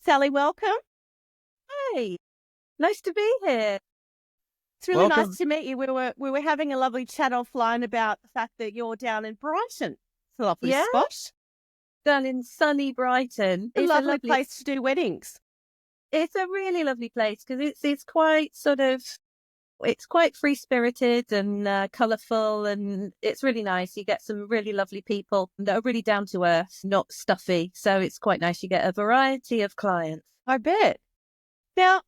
Sally, welcome. Hey, nice to be here. It's really nice Welcome. to meet you. We were having a lovely chat offline about the fact that you're down in Brighton. It's a lovely Yeah, spot. done in sunny Brighton. A lovely place to do weddings. It's a really lovely place because it's quite it's quite free spirited and colourful, and it's really nice. You get some really lovely people that are really down to earth, not stuffy. So it's quite nice. You get a variety of clients. I bet. Now,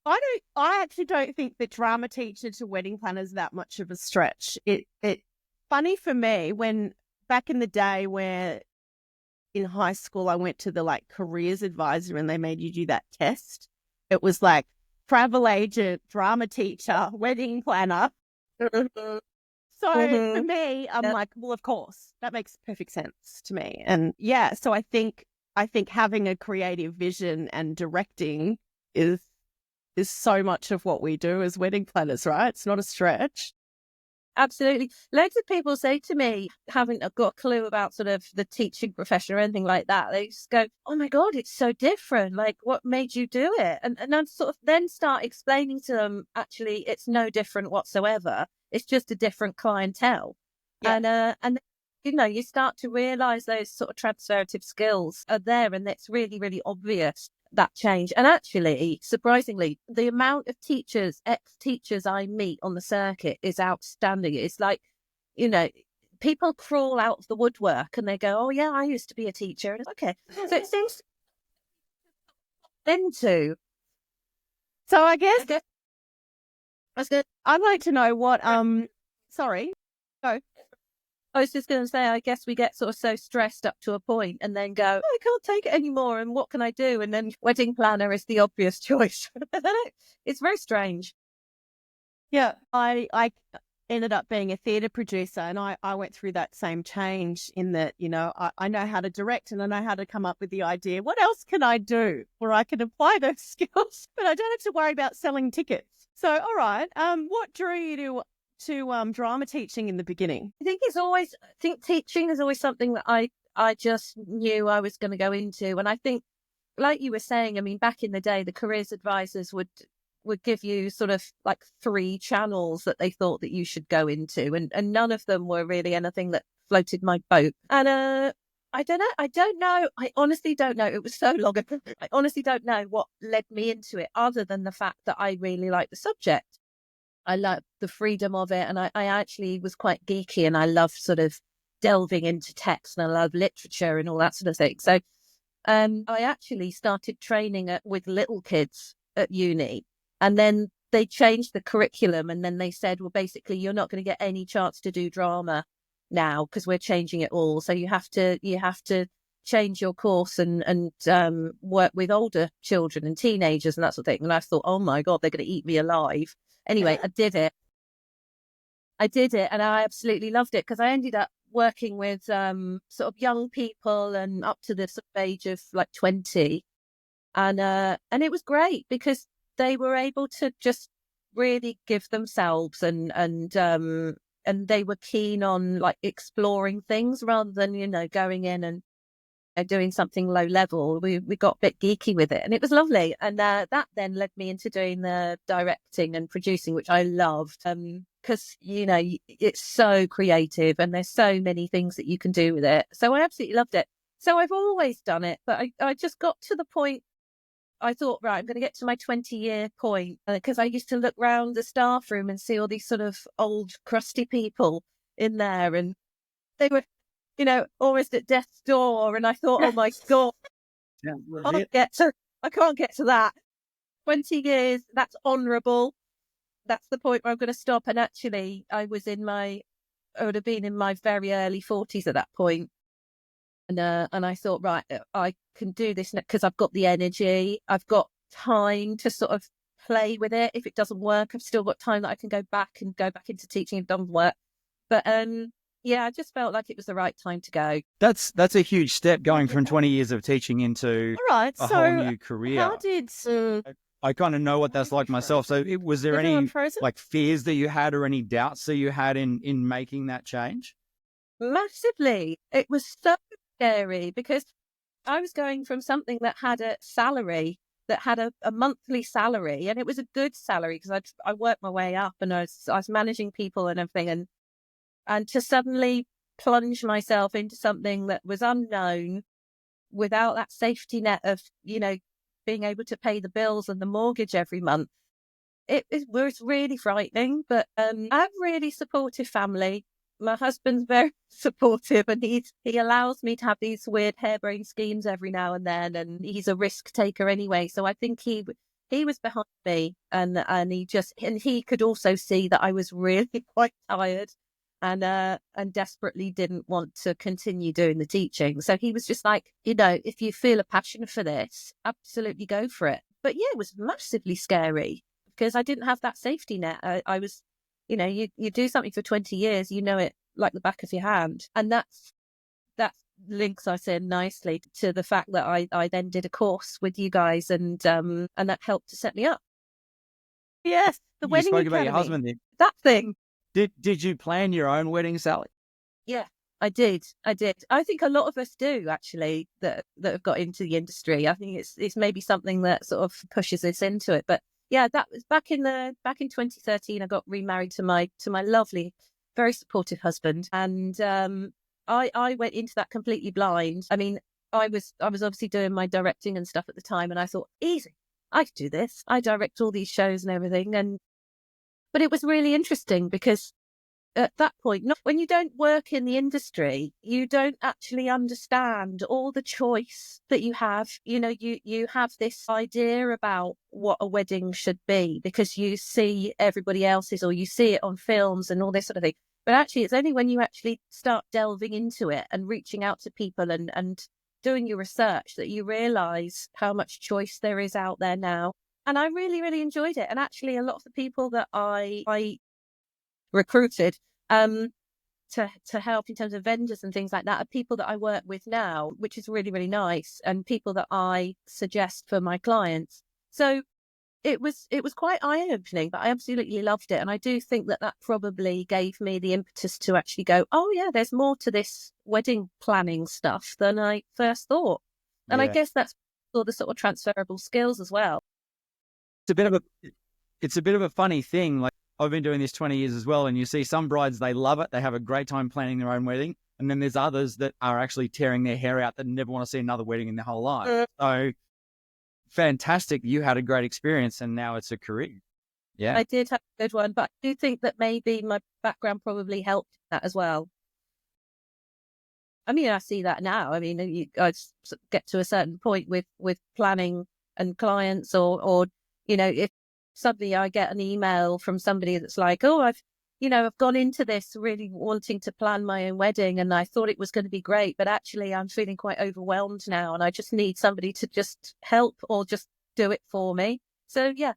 I actually don't think that drama teacher to wedding planner is that much of a stretch. It funny for me when back in the day where in high school I went to the careers advisor and they made you do that test. It was like travel agent, drama teacher, wedding planner. So for me, I'm Yep. like, well, of course, that makes perfect sense to me. And yeah, so I think having a creative vision and directing is so much of what we do as wedding planners, right? It's not a stretch. Absolutely. Loads of people say to me, haven't got a clue about sort of the teaching profession or anything like that. They just go, oh my God, it's so different. Like, what made you do it? And I sort of then start explaining to them, actually, it's no different whatsoever. It's just a different clientele. Yeah. And you start to realize those sort of transferable skills are there, and it's really, really obvious that change. And actually, surprisingly, the amount of ex-teachers I meet on the circuit is outstanding. It's like, you know, people crawl out of the woodwork and they go, oh yeah, I used to be a teacher. And it's okay. So it seems into. So I guess Okay, that's good. I'd like to know what sorry. Go. I was just going to say, I guess we get sort of so stressed up to a point and then go, oh, I can't take it anymore. And what can I do? And then wedding planner is the obvious choice. It's very strange. Yeah. I ended up being a theatre producer and I went through that same change in that, I know how to direct and I know how to come up with the idea. What else can I do where I can apply those skills, but I don't have to worry about selling tickets. So, all right. What drew you to drama teaching in the beginning? I think teaching is always something that I just knew I was going to go into. And I think, like you were saying, I mean, back in the day, the careers advisors would give you sort of like 3 channels that they thought that you should go into. And none of them were really anything that floated my boat. And I don't know. I honestly don't know. It was so long ago. I honestly don't know what led me into it other than the fact that I really like the subject. I love the freedom of it. And I actually was quite geeky and I love sort of delving into text and I love literature and all that sort of thing. So I actually started training with little kids at uni. And then they changed the curriculum and then they said, well, basically, you're not going to get any chance to do drama now because we're changing it all. So you have to change your course and work with older children and teenagers and that sort of thing. And I thought, oh my God, they're going to eat me alive. Anyway, I did it and I absolutely loved it because I ended up working with sort of young people and up to the sort of age of like 20. And it was great because they were able to just really give themselves and they were keen on like exploring things rather than, going in and doing something low level. We got a bit geeky with it and it was lovely. And that then led me into doing the directing and producing, which I loved. Because, it's so creative and there's so many things that you can do with it. So I absolutely loved it. So I've always done it, but I just got to the point. I thought, right, I'm going to get to my 20-year point because I used to look round the staff room and see all these sort of old crusty people in there and they were, almost at death's door. And I thought, oh my God, Yeah, I can't get to that. 20 years, that's honourable. That's the point where I'm going to stop. And actually, I would have been in my very early 40s at that point. And I thought, right, I can do this because I've got the energy. I've got time to sort of play with it. If it doesn't work, I've still got time that I can go back into teaching if it doesn't work. But yeah, I just felt like it was the right time to go. That's a huge step going from 20 years of teaching into All right. a So whole new career. how did I kind of know what that's like myself. So was there any everyone frozen? like fears that you had or any doubts that you had in making that change? Massively. It was so scary because I was going from something that had a salary, that had a monthly salary, and it was a good salary because I worked my way up and I was managing people and everything, and to suddenly plunge myself into something that was unknown without that safety net of, being able to pay the bills and the mortgage every month. It was really frightening, but I have a really supportive family. My husband's very supportive, and he allows me to have these weird harebrained schemes every now and then, and he's a risk taker anyway. So I think he was behind me, and he could also see that I was really quite tired and desperately didn't want to continue doing the teaching. So he was just like, if you feel a passion for this, absolutely go for it. But yeah, it was massively scary because I didn't have that safety net. I was, you do something for 20 years, you know it like the back of your hand. And that links, I said, nicely to the fact that I then did a course with you guys, and that helped to set me up. Yes, the You wedding spoke academy. about your husband then. That thing. Did you plan your own wedding, Sally? Yeah, I did. I think a lot of us do, actually, that have got into the industry. I think it's maybe something that sort of pushes us into it. But yeah, that was back in 2013. I got remarried to my lovely, very supportive husband, and I went into that completely blind. I mean, I was obviously doing my directing and stuff at the time, and I thought, easy, I could do this. I direct all these shows and everything, but it was really interesting because at that point, when you don't work in the industry, you don't actually understand all the choice that you have. You have this idea about what a wedding should be because you see everybody else's, or you see it on films and all this sort of thing. But actually, it's only when you actually start delving into it and reaching out to people and doing your research that you realise how much choice there is out there now. And I really, really enjoyed it. And actually, a lot of the people that I recruited to help in terms of vendors and things like that are people that I work with now, which is really, really nice, and people that I suggest for my clients. So it was quite eye-opening, but I absolutely loved it. And I do think that probably gave me the impetus to actually go, oh yeah, there's more to this wedding planning stuff than I first thought. And I guess that's all the sort of transferable skills as well. It's a bit of a funny thing. Like, I've been doing this 20 years as well, and you see some brides, they love it. They have a great time planning their own wedding. And then there's others that are actually tearing their hair out that never want to see another wedding in their whole life. So fantastic. You had a great experience and now it's a career. Yeah. I did have a good one, but I do think that maybe my background probably helped that as well. I mean, I see that now. I mean, I get to a certain point with planning and clients, or if suddenly I get an email from somebody that's like, oh, I've gone into this really wanting to plan my own wedding, and I thought it was going to be great, but actually I'm feeling quite overwhelmed now, and I just need somebody to just help or just do it for me. So yeah,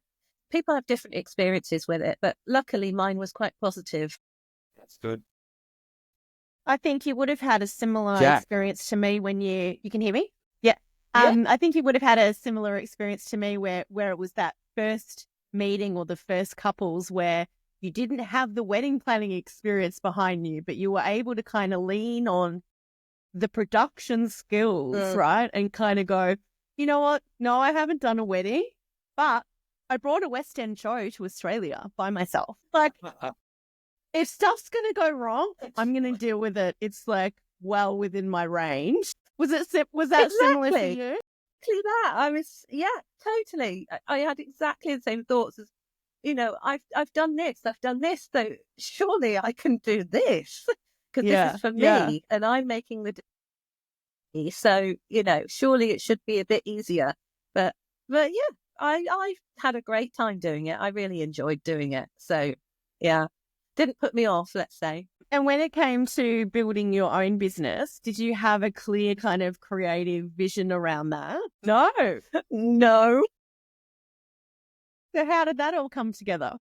people have different experiences with it, but luckily mine was quite positive. That's good. I think you would have had a similar Jack. experience to me when you can hear me? Yeah. I think you would have had a similar experience to me where it was that first meeting or the first couples where you didn't have the wedding planning experience behind you, but you were able to kind of lean on the production skills, right? And kind of go, you know what? No, I haven't done a wedding, but I brought a West End show to Australia by myself. Like, if stuff's going to go wrong, I'm going to deal with it. It's like well within my range. Was that exactly similar to you? Exactly that. I was, totally. I had exactly the same thoughts as, I've done this, so surely I can do this because this is for me and I'm making the decision. So, surely it should be a bit easier. But yeah, I had a great time doing it. I really enjoyed doing it. So yeah, didn't put me off, let's say. And when it came to building your own business, did you have a clear kind of creative vision around that? No. No. So how did that all come together?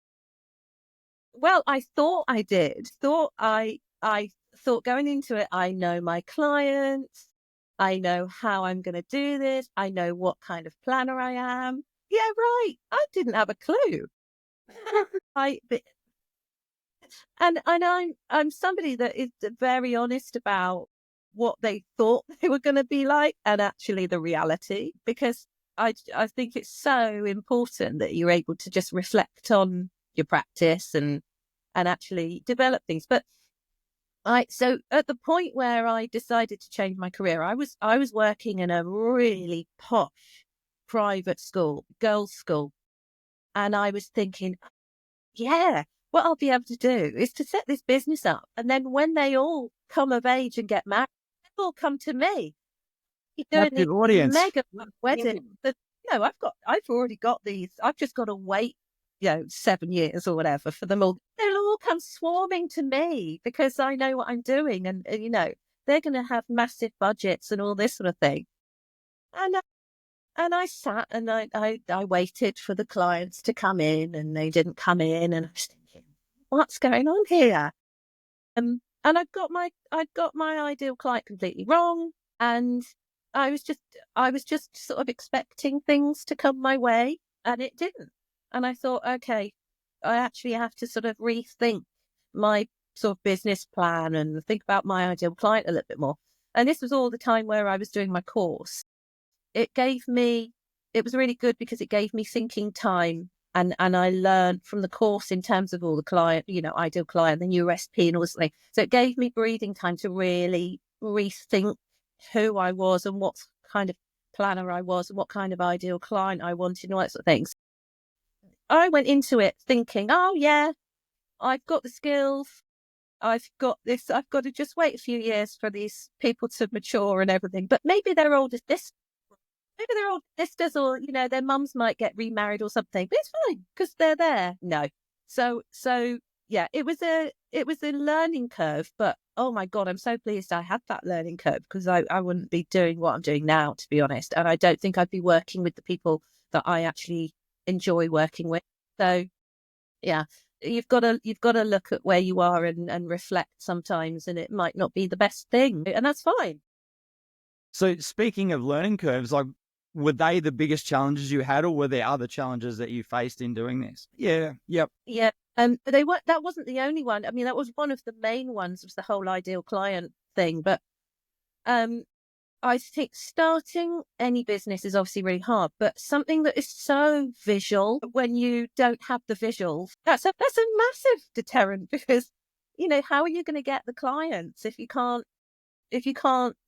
Well, I thought I did. I thought going into it, I know my clients. I know how I'm going to do this. I know what kind of planner I am. Yeah, right. I didn't have a clue. And I'm somebody that is very honest about what they thought they were going to be like and actually the reality, because I think it's so important that you're able to just reflect on your practice and actually develop things. But so at the point where I decided to change my career, I was working in a really posh private school, girls' school, and I was thinking, yeah, what I'll be able to do is to set this business up, and then when they all come of age and get married, they'll all come to me. You're doing Captive these audience. mega weddings. But I've already got these. I've just got to wait, 7 years or whatever for them all. They'll all come swarming to me because I know what I'm doing, and they're going to have massive budgets and all this sort of thing. And I sat and I waited for the clients to come in, and they didn't come in, and I was thinking, what's going on here? And I'd got my ideal client completely wrong, and I was just sort of expecting things to come my way, and it didn't. And I thought, okay, I actually have to sort of rethink my sort of business plan and think about my ideal client a little bit more. And this was all the time where I was doing my course. It was really good because it gave me thinking time, and I learned from the course in terms of all the client, ideal client, the USP and all this thing. So it gave me breathing time to really rethink who I was and what kind of planner I was and what kind of ideal client I wanted and all that sort of things. I went into it thinking, oh yeah, I've got the skills. I've got this. I've got to just wait a few years for these people to mature and everything. But maybe they're old as this. Maybe they're old sisters, or their mums might get remarried or something. But it's fine because they're there. No, so yeah, it was a learning curve. But oh my God, I'm so pleased I had that learning curve, because I wouldn't be doing what I'm doing now, to be honest. And I don't think I'd be working with the people that I actually enjoy working with. So yeah, you've got to look at where you are and reflect sometimes, and it might not be the best thing, and that's fine. So speaking of learning curves, like, were they the biggest challenges you had, or were there other challenges that you faced in doing this? Yeah. Yep. Yeah. That wasn't the only one. I mean, that was one of the main ones, was the whole ideal client thing. But I think starting any business is obviously really hard, but something that is so visual, when you don't have the visuals, that's a massive deterrent, because, how are you going to get the clients if you can't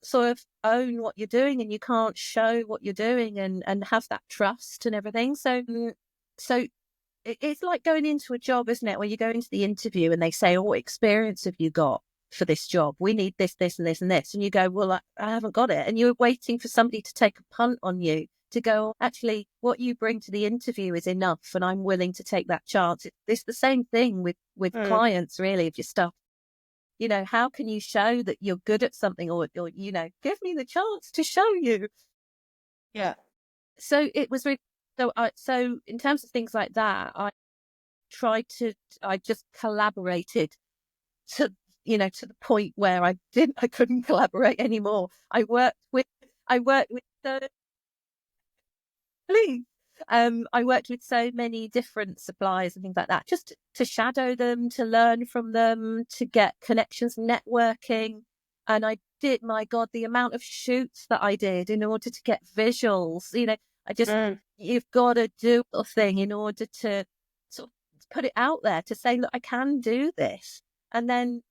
sort of own what you're doing, and you can't show what you're doing and have that trust and everything. So it's like going into a job, isn't it? Where you go into the interview and they say, oh, what experience have you got for this job? We need this, this, and this, and this. And you go, well, I haven't got it. And you're waiting for somebody to take a punt on you, to go, actually, what you bring to the interview is enough, and I'm willing to take that chance. It's the same thing with clients, really, of your stuff. How can you show that you're good at something, or give me the chance to show you. Yeah. So it was really, so in terms of things like that, I just collaborated to the point where I couldn't collaborate anymore. I worked with I worked with so many different suppliers and things like that, just to shadow them, to learn from them, to get connections, networking. And I did, my God, the amount of shoots that I did in order to get visuals. You've got to do a thing in order to sort of put it out there, to say, look, I can do this. And then,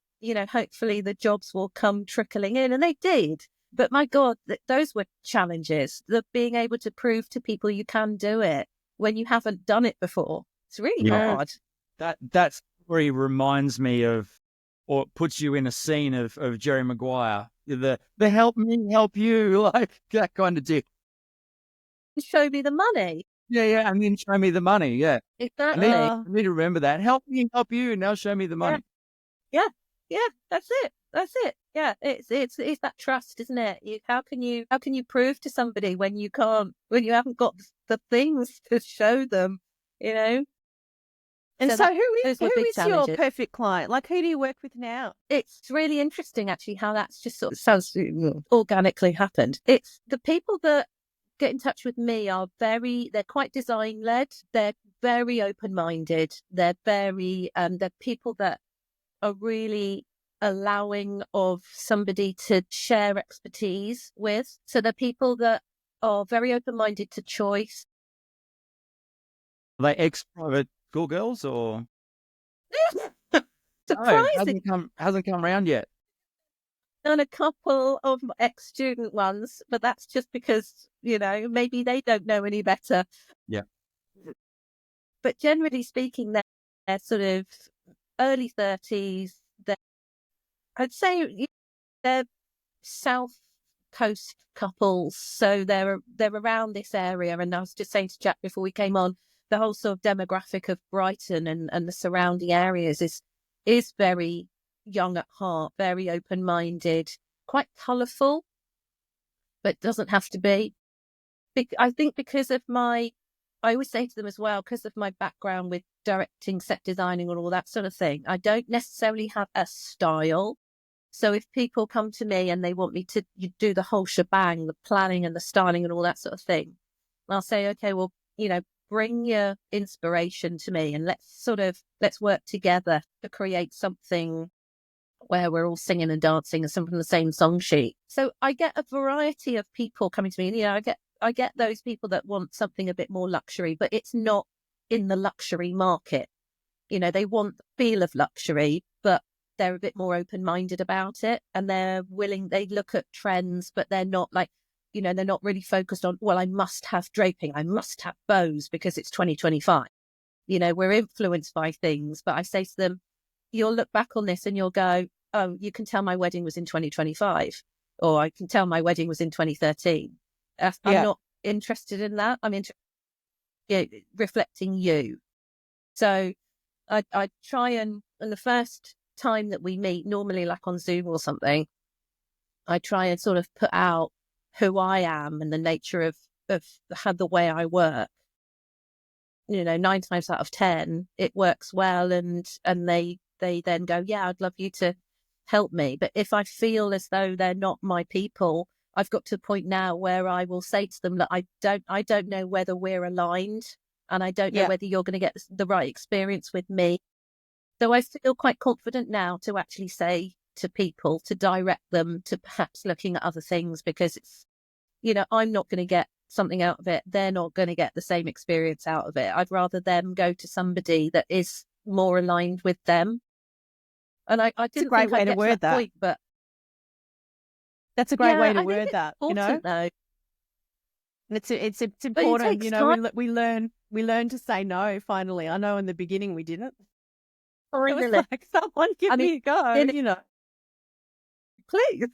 hopefully the jobs will come trickling in, and they did. But my God, those were challenges. The being able to prove to people you can do it when you haven't done it before. It's really hard. That story reminds me of, or puts you in a scene of Jerry Maguire. The help me, help you, like that kind of deal. Show me the money. Yeah, and then show me the money. Yeah, exactly. I need to remember that. Help me, help you. Now show me the money. Yeah. That's it. Yeah, it's that trust, isn't it? How can you prove to somebody when you haven't got the things to show them, And so who is your perfect client? Like, who do you work with now? It's really interesting, actually, how that's just sort of sounds organically happened. It's the people that get in touch with me they're quite design led. They're very open minded. They're very they're people that are really allowing of somebody to share expertise with. So they're people that are very open-minded to choice. Are they ex-private schoolgirls or? Surprising. No, hasn't come around yet. Done a couple of ex-student ones, but that's just because, maybe they don't know any better. Yeah. But generally speaking, they're sort of early 30s. I'd say they're South Coast couples, so they're around this area. And I was just saying to Jack before we came on, the whole sort of demographic of Brighton and the surrounding areas is very young at heart, very open-minded, quite colourful, but doesn't have to be. I think because of I always say to them as well, because of my background with directing, set designing and all that sort of thing, I don't necessarily have a style. So if people come to me and they want me to do the whole shebang, the planning and the styling and all that sort of thing, I'll say, okay, well, bring your inspiration to me and let's work together to create something where we're all singing and dancing and something from the same song sheet. So I get a variety of people coming to me, and I get those people that want something a bit more luxury, but it's not in the luxury market. They want the feel of luxury, but they're a bit more open-minded about it, and they're willing, they look at trends, but they're not like, they're not really focused on, well, I must have draping, I must have bows because it's 2025. We're influenced by things, but I say to them, you'll look back on this and you'll go, oh, you can tell my wedding was in 2025, or I can tell my wedding was in 2013. I'm not interested in that. I'm interested reflecting you. So I try and the first time that we meet, normally like on Zoom or something, I try and sort of put out who I am and the nature of the way I work. 9 times out of 10, it works well, and they then go, yeah, I'd love you to help me. But if I feel as though they're not my people, I've got to a point now where I will say to them that I don't know whether we're aligned, and I don't know whether you're going to get the right experience with me. So I feel quite confident now to actually say to people, to direct them to perhaps looking at other things, because it's, I'm not going to get something out of it. They're not going to get the same experience out of it. I'd rather them go to somebody that is more aligned with them. And I didn't think I'd get to that point, but that's a great way to word that. Though. And it's important. We learn to say no. Finally, I know in the beginning we didn't. It was like, someone give me a go. Please.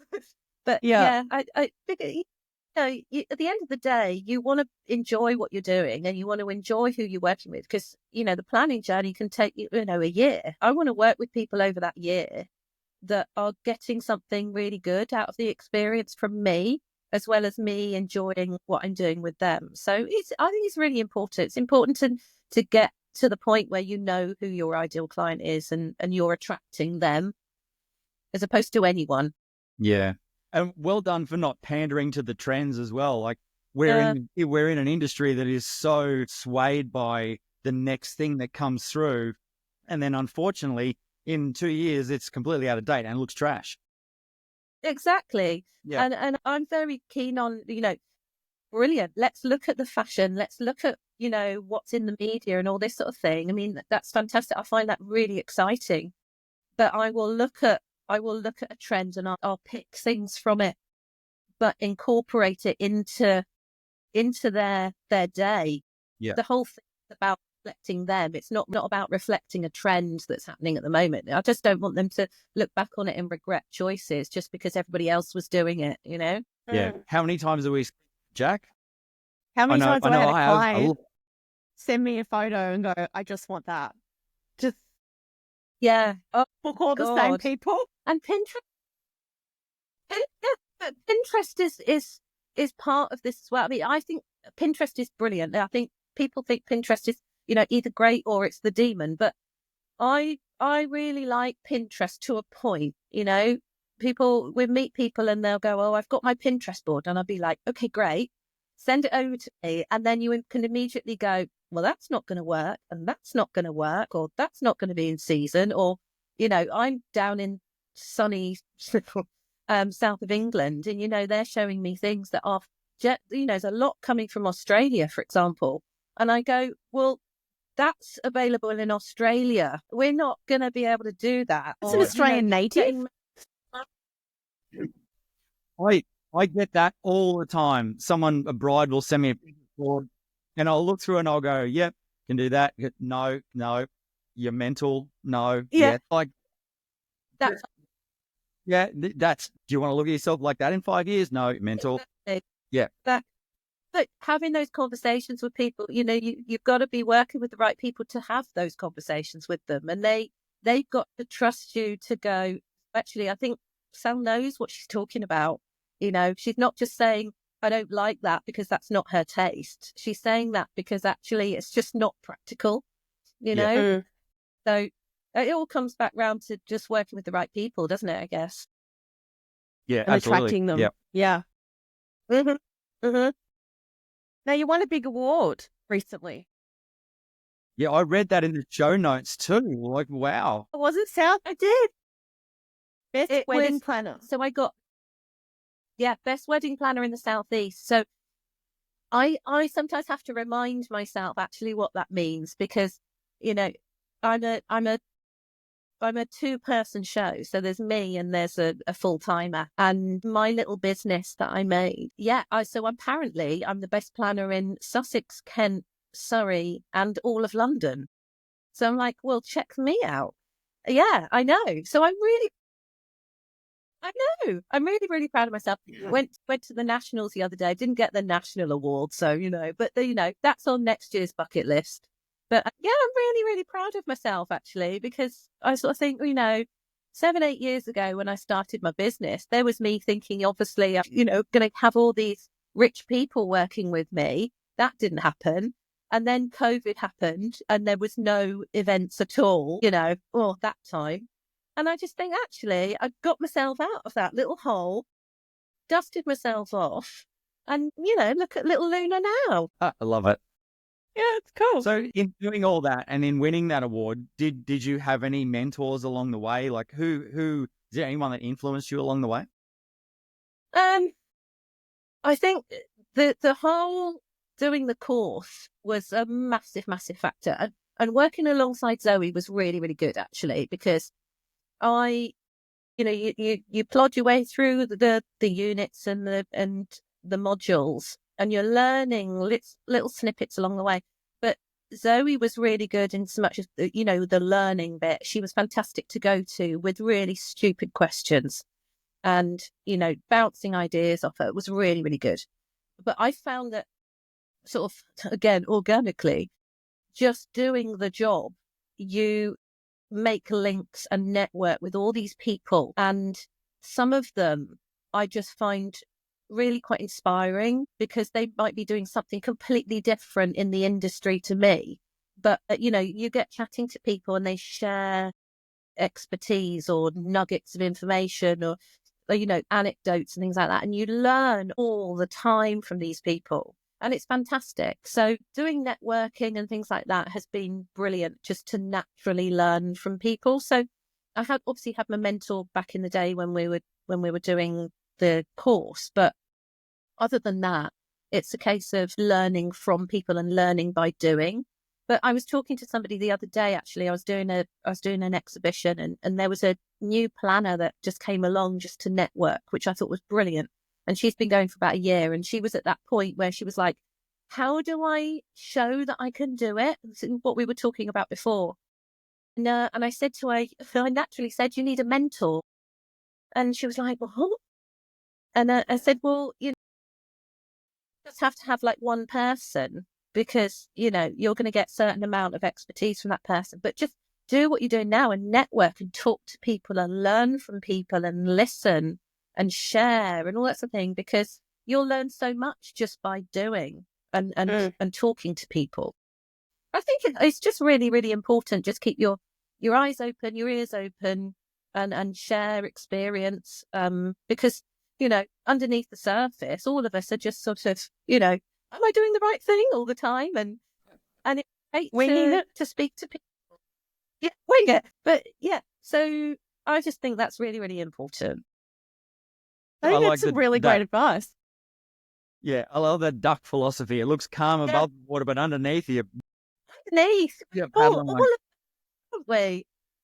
But I figure, at the end of the day, you want to enjoy what you're doing and you want to enjoy who you're working with, because, the planning journey can take, a year. I want to work with people over that year that are getting something really good out of the experience from me, as well as me enjoying what I'm doing with them. So I think it's really important. It's important to get to the point where you know who your ideal client is and you're attracting them as opposed to anyone. Yeah. And well done for not pandering to the trends as well. Like we're in an industry that is so swayed by the next thing that comes through. And then unfortunately, in 2 years, it's completely out of date and looks trash. Exactly. Yeah. And I'm very keen on, brilliant. Let's look at the fashion. Let's look at, what's in the media and all this sort of thing. I mean, that's fantastic. I find that really exciting. But I will look at a trend and I'll pick things from it, but incorporate it into their day. Yeah. The whole thing is about reflecting them. It's not about reflecting a trend that's happening at the moment. I just don't want them to look back on it and regret choices just because everybody else was doing it, Yeah. How many times have we, Jack? How many times have I had a client send me a photo and go, I just want that. Just book all the same people. And Pinterest, but Pinterest is part of this as well. I mean, I think Pinterest is brilliant. I think people think Pinterest is, either great or it's the demon. But I really like Pinterest to a point. We meet people and they'll go, oh, I've got my Pinterest board, and I'll be like, okay, great, send it over to me, and then you can immediately go, well, that's not going to work, and that's not going to work, or that's not going to be in season, or I'm down in sunny south of England, and they're showing me things that are there's a lot coming from Australia, for example, and I go, well, that's available in Australia. We're not going to be able to do that. It's an Australian native. I get that all the time. A bride will send me a board, and I'll look through and I'll go, yep, can do that. No, you're mental. No, yeah. Like that's that's. Do you want to look at yourself like that in 5 years? No, mental. Exactly. Yeah. But having those conversations with people, you've got to be working with the right people to have those conversations with them, and they've got to trust you to go, actually, I think Sal knows what she's talking about. She's not just saying, I don't like that because that's not her taste. She's saying that because actually it's just not practical, So it all comes back round to just working with the right people, doesn't it, I guess? Yeah, and absolutely. attracting them. Yep. Yeah. Mm-hmm. Now, you won a big award recently. Yeah, I read that in the show notes too. Like, wow. Was it, South? I did. Best wedding planner. So I got, best wedding planner in the Southeast. So I sometimes have to remind myself actually what that means, because, I'm a 2-person show. So there's me and there's a full-timer, and my little business that I made. So apparently I'm the best planner in Sussex, Kent, Surrey, and all of London. So I'm like, well, check me out. Yeah, I know. So I'm really, really proud of myself. Went to the nationals the other day. Didn't get the national award, so but that's on next year's bucket list. But I'm really, really proud of myself, actually, because I sort of think, 7-8 years ago when I started my business, there was me thinking, obviously, going to have all these rich people working with me. That didn't happen. And then COVID happened and there was no events at all, that time. And I just think, actually, I got myself out of that little hole, dusted myself off, and, look at little Luna now. I love it. Yeah, it's cool. So in doing all that and in winning that award, did you have any mentors along the way? Like who is there anyone that influenced you along the way? I think the whole doing the course was a massive, massive factor. And working alongside Zoe was really, really good, actually, because you plod your way through the units and the modules, and you're learning little snippets along the way. But Zoe was really good in so much as the learning bit. She was fantastic to go to with really stupid questions, and bouncing ideas off her. It was really, really good. But I found that sort of, again, organically, just doing the job, you make links and network with all these people, and some of them I just find really quite inspiring, because they might be doing something completely different in the industry to me, but you get chatting to people and they share expertise or nuggets of information or anecdotes and things like that, and you learn all the time from these people, and it's fantastic. So doing networking and things like that has been brilliant, just to naturally learn from people. So I had obviously had my mentor back in the day when we were doing the course, but other than that, it's a case of learning from people and learning by doing. But I was talking to somebody the other day, actually. I was doing an exhibition, and there was a new planner that just came along just to network, which I thought was brilliant. And she's been going for about a year, and she was at that point where she was like, how do I show that I can do it? What we were talking about before. And I said to her, I naturally said, you need a mentor. And she was like, what? And I said, well, just have to have like one person, because you're going to get a certain amount of expertise from that person, but just do what you're doing now and network and talk to people and learn from people and listen and share and all that sort of thing, because you'll learn so much just by doing and talking to people. I think it's just really, really important. Just keep your eyes open, your ears open, and share experience, because underneath the surface, all of us are just sort of, am I doing the right thing all the time? And it's great to speak to people. Yeah, wing it. But yeah, so I just think that's really, really important. I think I that's like some really great advice. Yeah, I love that duck philosophy. It looks calm above the water, but underneath you, Underneath, you're all paddling of like, the way.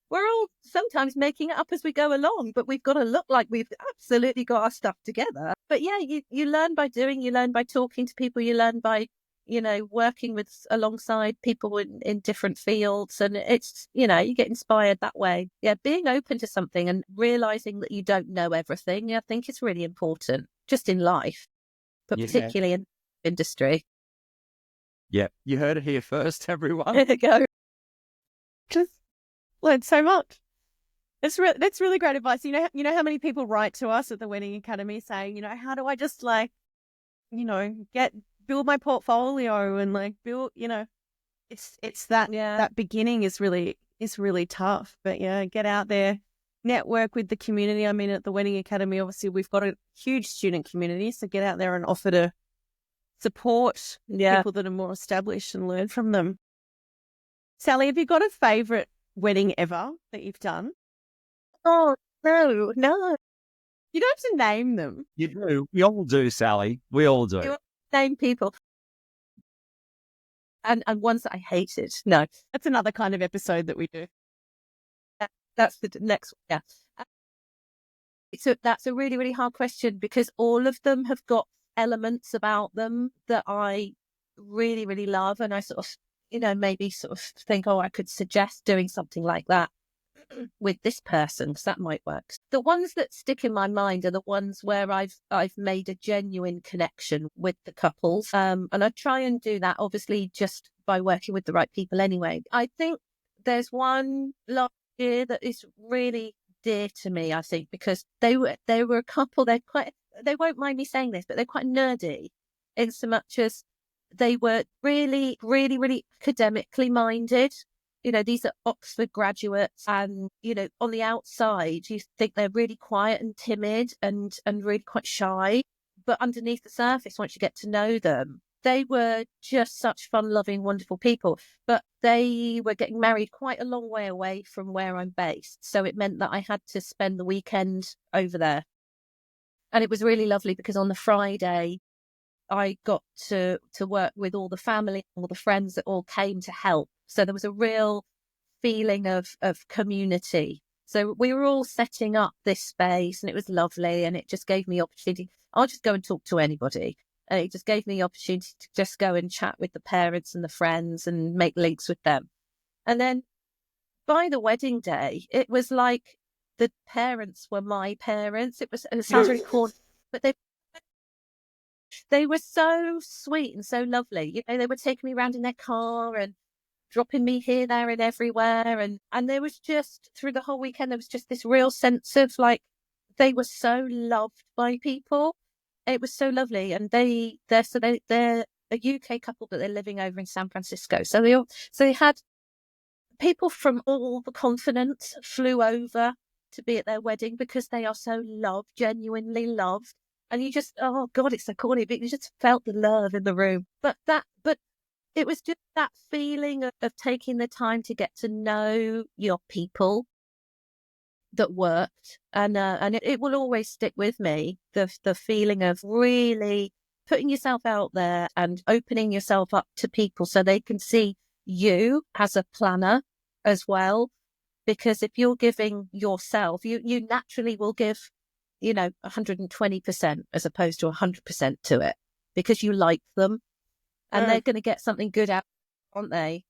We're all sometimes making it up as we go along, but we've got to look like we've absolutely got our stuff together. But yeah, you learn by doing, you learn by talking to people, you learn by, working with alongside people in different fields. And it's, you get inspired that way. Yeah, being open to something and realizing that you don't know everything, I think it's really important just in life, but particularly in industry. yeah, you heard it here first, everyone. There you go. Just learned so much. That's really great advice. You know how many people write to us at the Wedding Academy saying, how do I just build my portfolio and build, it's that that beginning is really tough. But yeah, get out there, network with the community. I mean, at the Wedding Academy, obviously we've got a huge student community, so get out there and offer to support people that are more established and learn from them. Sally, have you got a favourite wedding ever that you've done? Oh, no. You don't have to name them. You do. We all do, Sally. We all do. You name people. And ones that I hated. No. That's another kind of episode that we do. That's the next one. Yeah. So that's a really, really hard question because all of them have got elements about them that I really, really love. And I sort of, maybe sort of think, I could suggest doing something like that with this person because that might work. The ones that stick in my mind are the ones where I've made a genuine connection with the couples. And I try and do that obviously just by working with the right people anyway. I think there's one last year that is really dear to me, I think, because they were a couple, they won't mind me saying this, but they're quite nerdy in so much as they were really, really, really academically minded. These are Oxford graduates and, on the outside, you think they're really quiet and timid and really quite shy. But underneath the surface, once you get to know them, they were just such fun-loving, wonderful people. But they were getting married quite a long way away from where I'm based. So it meant that I had to spend the weekend over there. And it was really lovely because on the Friday, I got to work with all the family, all the friends that all came to help. So there was a real feeling of community. So we were all setting up this space and it was lovely and it just gave me opportunity. I'll just go and talk to anybody. And it just gave me the opportunity to just go and chat with the parents and the friends and make links with them. And then by the wedding day, it was like the parents were my parents. It sounds really corny, but they were so sweet and so lovely. They were taking me around in their car and dropping me here, there and everywhere. And there was just, through the whole weekend, there was just this real sense of they were so loved by people. It was so lovely. And they're a UK couple, but they're living over in San Francisco. So they had people from all the continents flew over to be at their wedding because they are so loved, genuinely loved. And you just, oh God, it's so corny, but you just felt the love in the room. But it was just that feeling of taking the time to get to know your people that worked. And it will always stick with me, the feeling of really putting yourself out there and opening yourself up to people so they can see you as a planner as well. Because if you're giving yourself, you naturally will give 120% as opposed to 100% to it because you like them and they're going to get something good out, aren't they?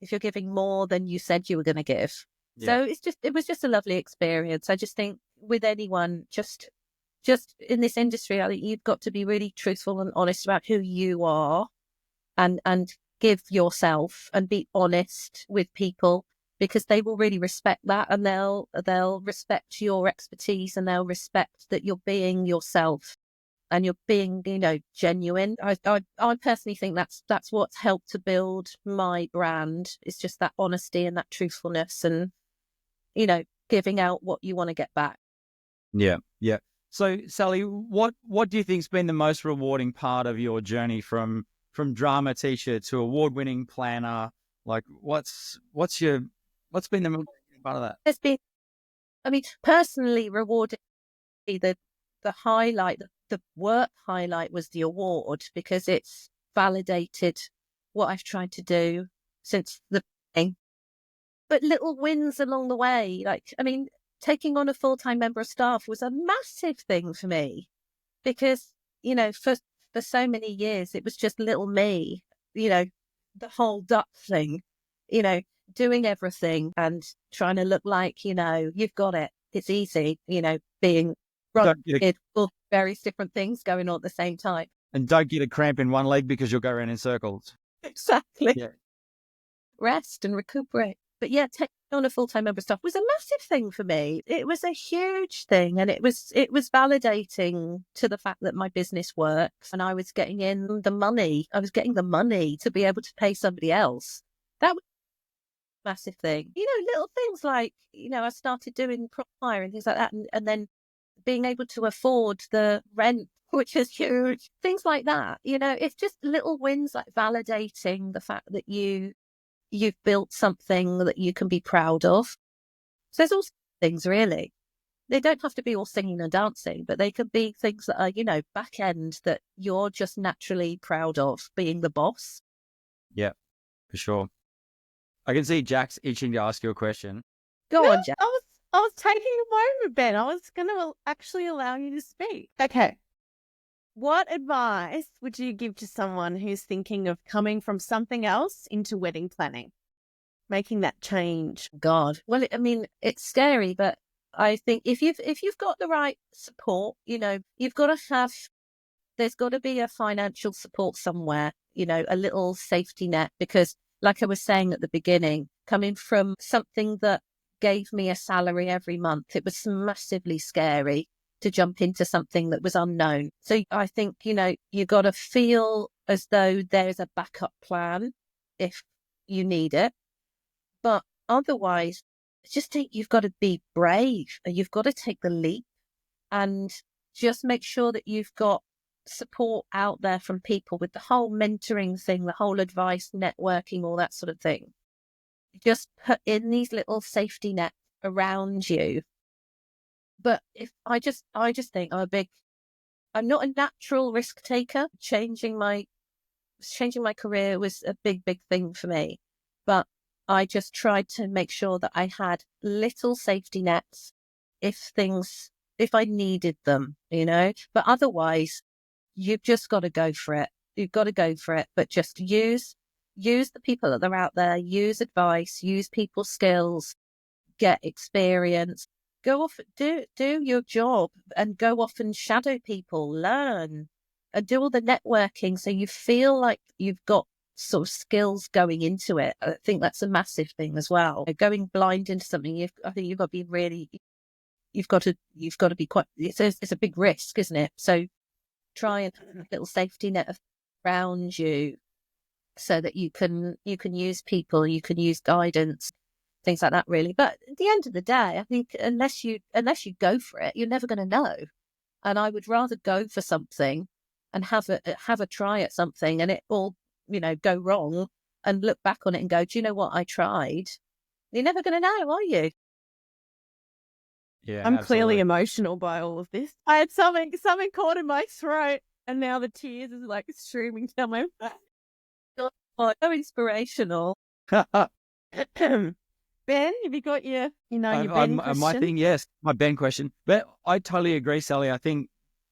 If you're giving more than you said you were going to give. Yeah. So it was just a lovely experience. I just think with anyone, just in this industry, I think you've got to be really truthful and honest about who you are and give yourself and be honest with people. Because they will really respect that and they'll respect your expertise and they'll respect that you're being yourself and you're being, genuine. I personally think that's what's helped to build my brand. It's just that honesty and that truthfulness and, giving out what you want to get back. Yeah. Yeah. So Sally, what do you think's been the most rewarding part of your journey from drama teacher to award-winning planner? What's been the most part of that? There's been I mean, personally rewarding the highlight, the work highlight was the award, because it's validated what I've tried to do since the beginning. But little wins along the way, like, I mean, taking on a full-time member of staff was a massive thing for me, because, for so many years, it was just little me, the whole duck thing, doing everything and trying to look like, you've got it. It's easy, being all various different things going on at the same time. And don't get a cramp in one leg because you'll go around in circles. Exactly. Yeah. Rest and recuperate. But yeah, taking on a full-time member of staff was a massive thing for me. It was a huge thing, and it was validating to the fact that my business works, and I was getting in the money. I was getting the money to be able to pay somebody else. That was a massive thing. Little things like, I started doing prop hire and things like that, and then being able to afford the rent, which is huge. Things like that. It's just little wins, like validating the fact that you've built something that you can be proud of. So there's all things, really. They don't have to be all singing and dancing, but they could be things that are, back end, that you're just naturally proud of, being the boss. Yeah, for sure. I can see Jack's itching to ask you a question. Go on, Jack. I was taking a moment, Ben. I was going to actually allow you to speak. Okay. What advice would you give to someone who's thinking of coming from something else into wedding planning, making that change? God. Well, it's scary, but I think if you've got the right support, you've got to have, there's got to be a financial support somewhere, a little safety net, because like I was saying at the beginning, coming from something that gave me a salary every month, it was massively scary to jump into something that was unknown. So I think, you got to feel as though there's a backup plan if you need it. But otherwise, I just think you've got to be brave, and you've got to take the leap, and just make sure that you've got support out there from people with the whole mentoring thing, the whole advice, networking, all that sort of thing. Just put in these little safety nets around you. But if I just think I'm not a natural risk taker. Changing my career was a big thing for me, but I just tried to make sure that I had little safety nets if I needed them, but otherwise you've just got to go for it. You've got to go for it, but just use the people that are out there, use advice, use people's skills, get experience. Go off, do your job, and go off and shadow people, learn, and do all the networking, so you feel like you've got sort of skills going into it. I think that's a massive thing as well. Going blind into something, I think you've got to be really, you've got to be quite. It's a big risk, isn't it? So try and have a little safety net around you, so that you can use people, you can use guidance, things like that, really. But at the end of the day, I think unless you go for it, you're never going to know. And I would rather go for something and have a try at something, and it all go wrong, and look back on it and go, do you know what, I tried. You're never going to know, are you? Yeah, I'm absolutely. clearly emotional by all of this. I had something caught in my throat, and now the tears is like streaming down my back. Oh, so inspirational. Ben, have you got your Ben question? My thing, yes, my Ben question. But I totally agree, Sally. I think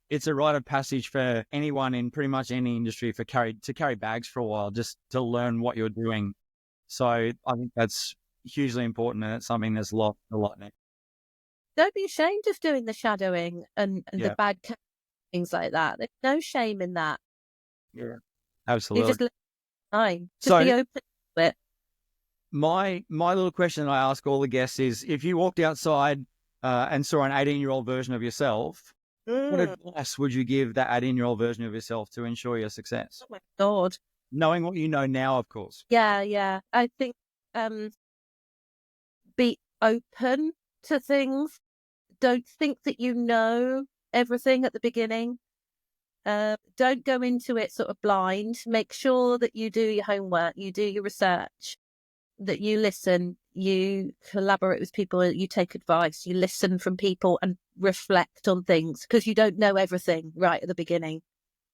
it's a rite of passage for anyone in pretty much any industry to carry bags for a while, just to learn what you're doing. So I think that's hugely important, and it's something that's lost a lot now. Don't be ashamed of doing the shadowing and the bag things like that. There's no shame in that. Yeah, absolutely. You just time. Just be open to it. My little question I ask all the guests is, if you walked outside and saw an 18-year-old version of yourself, what advice would you give that 18-year-old version of yourself to ensure your success? Oh my God. Knowing what you know now, of course. Yeah. I think be open to things. Don't think that you know everything at the beginning. Don't go into it sort of blind. Make sure that you do your homework, you do your research. that you listen, you collaborate with people, you take advice, you listen from people and reflect on things, because you don't know everything right at the beginning.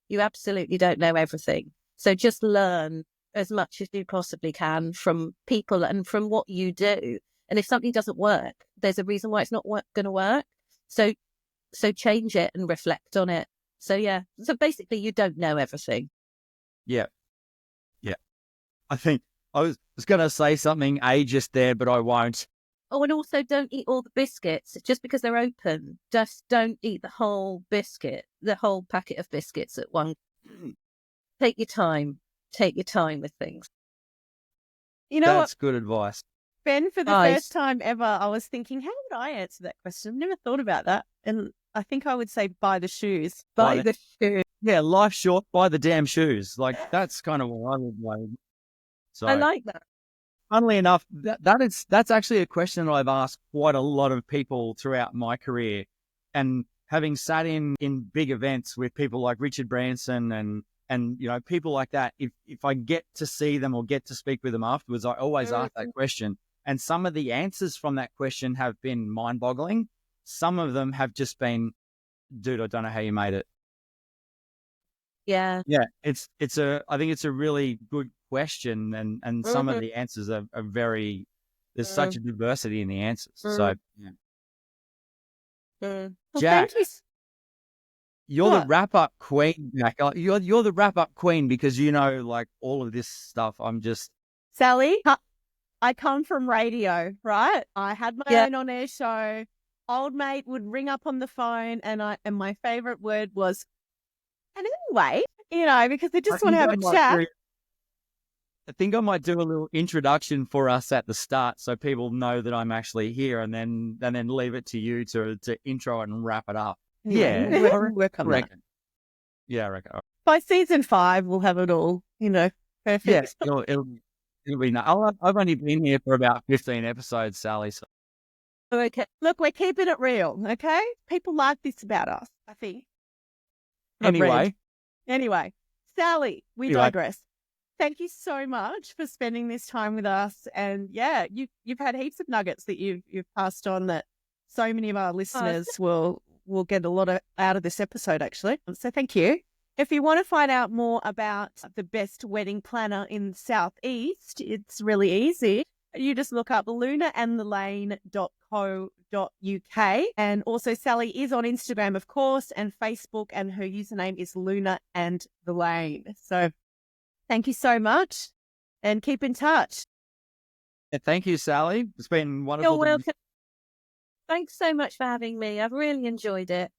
You absolutely don't know everything. So just learn as much as you possibly can from people and from what you do. And if something doesn't work, there's a reason why it's not going to work. So change it and reflect on it. So yeah. So basically, you don't know everything. Yeah. Yeah. I think I was going to say something ageist there, but I won't. Oh, and also don't eat all the biscuits just because they're open. Just don't eat the whole biscuit, the whole packet of biscuits at one. Take your time. Take your time with things. You know That's good advice. Ben, for the first time ever, I was thinking, how would I answer that question? I've never thought about that. And I think I would say buy the shoes. Buy the shoes. Yeah, life's short, buy the damn shoes. Like, that's kind of what I would like. So, I like that. Funnily enough, that's actually a question that I've asked quite a lot of people throughout my career. And having sat in big events with people like Richard Branson and you know, people like that, if I get to see them or get to speak with them afterwards, I always ask that question. And some of the answers from that question have been mind-boggling. Some of them have just been, dude, I don't know how you made it. Yeah. Yeah. I think it's a really good question, and some of the answers are very, there's such a diversity in the answers. So yeah. Well, Jack, thank you. you're the wrap-up queen, Jack. You're the wrap-up queen, because you know, like, all of this stuff. I'm just... Sally, I come from radio, right? I had my own on-air show. Old mate would ring up on the phone, and my favorite word was, and anyway, you know, because they just want to have a chat. I think I might do a little introduction for us at the start, so people know that I'm actually here, and then leave it to you to intro it and wrap it up. Yeah, work on that. Yeah, I reckon. By season 5, we'll have it all, you know, perfect. Yeah, it'll be nice. I've only been here for about 15 episodes, Sally. So. Okay. Look, we're keeping it real, okay? People like this about us, I think. Anyway, Sally, we digress. Thank you so much for spending this time with us. And yeah, you've had heaps of nuggets that you've passed on that so many of our listeners will get a lot out of this episode, actually. So thank you. If you want to find out more about the best wedding planner in the Southeast, it's really easy. You just look up lunaandthelane.co.uk. And also Sally is on Instagram, of course, and Facebook, and her username is Luna and the Lane. So thank you so much, and keep in touch. Thank you, Sally. It's been wonderful. You're welcome. Thanks so much for having me. I've really enjoyed it.